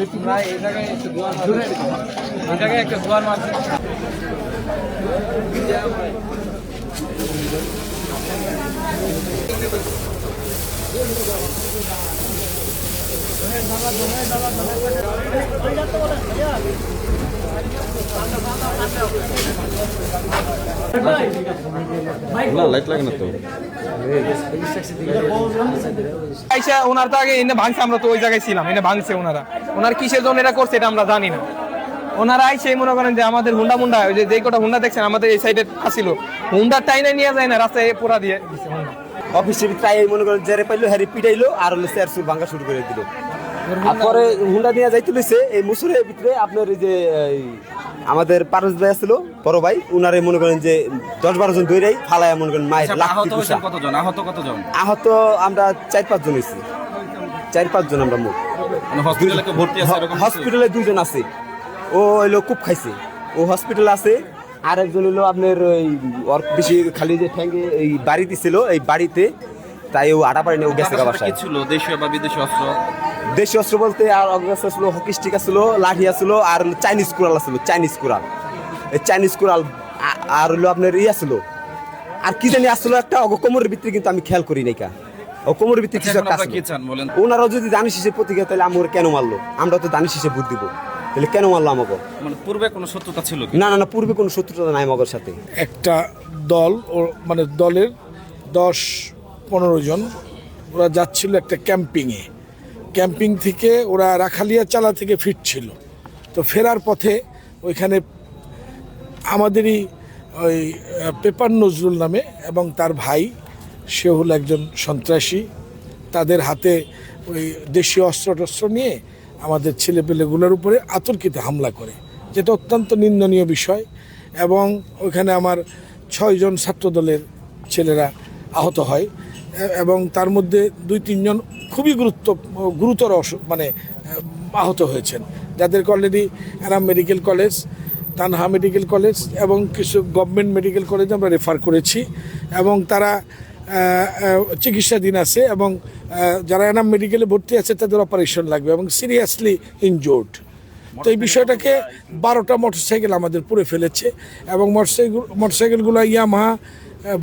এই জায়গায় একটু দুয়ার মারছে, এই জায়গায় একটা দুয়ার মারছে। লাইট লাগে না তো। আইসা ওনার তো আগে এনে ভাঙছে, আমরা তো ওই জায়গায় ছিলাম, এনে ভাঙছে ওনারা। ওনার কিসের জন্য এটা করছে এটা আমরা জানি না। ওনারা আইসে মনে করেন যে আমাদের হুন্ডা মুন্ডা, ওই যে কটা হুন্ডা দেখছেন আমাদের এই সাইডে আসছিল, হুন্ডা টাইনে নিয়ে যায় না, রাস্তায় পুরা দিয়ে দিছে হুন্ডা। অফিসের ভিতরে মনে করেন যারে পাইলো হ্যারি পিটাইলো আর হলো চেয়ার চুর ভাঙা শুরু করে দিল। তারপরে হুন্ডা নিয়ে যাইতে লইছে এই মুসুরের ভিতরে আপনার এই যে আমাদের পারস ভাই আসছিল বড় ভাই, উনারে মনে করেন যে 10-12 জন দৌড়াই ফালায় মনে করেন মায়ের লাখি কুসা। কতজন কতজন? আহত আমরা 4-5 জন হয়েছি, 4-5 জন আমরা মোট। হসপিটালে ভর্তি আছে এরকম? হসপিটালে 2 জন আছে, ও হইলো খুব খাইছে, ও হসপিটালে আছে। আর একজন হইলো আপনার ওই ওর বেশি খালি যে ঠ্যাঙ্গে এই বাড়িতে ছিল, এই বাড়িতে তাই ও আটা পারেনি, ও গেছে বাসায়। কি ছিল দেশীয় বা বিদেশি অস্ত্র? দেশীয় অস্ত্র বলতে আর অগ্রস্ত ছিল, হকি স্টিক ছিল, লাঠি ছিল, আর চাইনিজ কুড়াল ছিল, চাইনিজ কুড়াল। এই চাইনিজ কুড়াল আর হলো আপনার ইয়া ছিল, আর কি জানি আসলো একটা কোমরের ভিতরে, কিন্তু আমি খেয়াল করি নাই কা ও কোমরের ভিতরে কিছু একটা আসলো। ওনারাও যদি দানিশ হিসেবে প্রতিক্রিয়া, তাহলে আমার কেন মারলো? আমরা তো দানিশ হিসেবে বুদ্ধ দিব, তাহলে কেন মারলো আমাকে? মানে পূর্বে কোনো শত্রুতা ছিল কি? না না না, পূর্বে কোনো শত্রুতা নাই আমাদের সাথে। একটা দল, মানে দলের 10-15 জন ওরা যাচ্ছিল একটা ক্যাম্পিংয়ে। ক্যাম্পিং থেকে ওরা রাখালিয়া চালা থেকে ফিরছিল, তো ফেরার পথে ওইখানে আমাদেরই ওই পেপার নজরুল নামে এবং তার ভাই, সে হলো একজন সন্ত্রাসী, তাদের হাতে ওই দেশীয় অস্ত্র নিয়ে আমাদের ছেলেপেলেগুলোর উপরে আতর্কিত হামলা করে, যেটা অত্যন্ত নিন্দনীয় বিষয়। এবং ওইখানে আমার 6 জন ছাত্রদলের ছেলেরা আহত হয়, এবং তার মধ্যে 2-3 জন খুবই গুরুতর মানে আহত হয়েছেন, যাদেরকে already Enam medical college, Tanha medical college এবং কিছু গভর্নমেন্ট মেডিকেল কলেজে আমরা রেফার করেছি, এবং তারা চিকিৎসাধীন আছে, এবং যারা এনাম মেডিকেলে ভর্তি আছে তাদের অপারেশন লাগবে এবং সিরিয়াসলি ইনজোর্ড। তো এই বিষয়টাকে 12টা মোটরসাইকেল আমাদের পুড়ে ফেলেছে, এবং মোটরসাইকেলগুলো Yamaha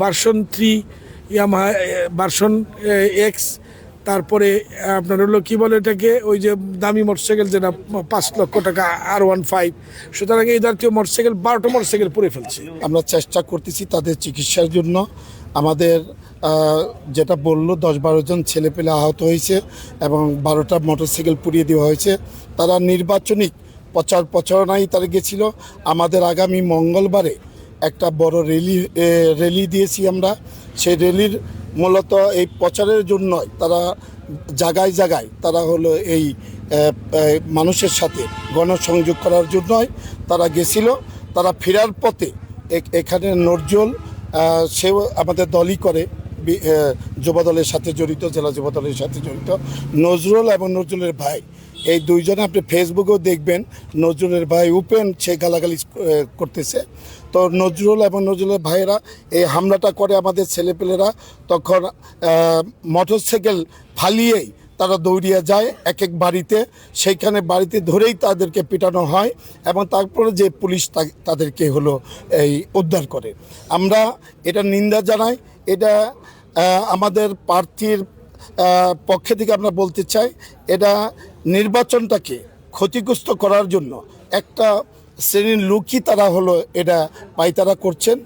version 3, Yamaha version X, তারপরে আপনার হলো কী বলে এটাকে, ওই যে দামি মোটরসাইকেল যেটা 5 লক্ষ টাকা R15। সুতরাং এই জাতীয় মোটরসাইকেল 12টা মোটরসাইকেল পুড়ে ফেলছে। আমরা চেষ্টা করতেছি তাদের চিকিৎসার জন্য। আমাদের যেটা বললো 10-12 জন ছেলেপেলে আহত হয়েছে এবং 12টা মোটরসাইকেল পুড়িয়ে দেওয়া হয়েছে। তারা নির্বাচনিক প্রচারণায় তারা গেছিল। আমাদের আগামী মঙ্গলবারে একটা বড় র্যালি দিয়েছি আমরা। সেই র্যালির মূলত এই প্রচারের জন্যই তারা জায়গায় জায়গায় তারা হলো এই মানুষের সাথে গণসংযোগ করার জন্যই তারা গেছিল। তারা ফেরার পথে এখানে নজরুল, সেও আমাদের দলই করে, যুবদলের সাথে জড়িত, জেলা যুবদলের সাথে জড়িত, নজরুল এবং নজরুলের ভাই, এই 2 জনে আপনি ফেসবুকেও দেখবেন নজরুলের ভাই উপেন সে গালাগালি করতেছে। তো নজরুল এবং নজরুলের ভাইয়েরা এই হামলাটা করে আমাদের ছেলেপেলেরা, তখন মোটরসাইকেল ফালিয়েই তারা দৌড়িয়ে যায় এক এক বাড়িতে, সেইখানে বাড়িতে ধরেই তাদেরকে পিটানো হয় এবং তারপরে যে পুলিশ তাদেরকে হলো এই উদ্ধার করে। আমরা এটা নিন্দা জানাই। এটা আমাদের প্রার্থীর পক্ষে থেকে আমরা বলতে চাই, এটা নির্বাচনটাকে ক্ষতিগ্রস্ত করার জন্য একটা শ্রেণীর লোকই তারা হলো এটা পায়তারা করছেন।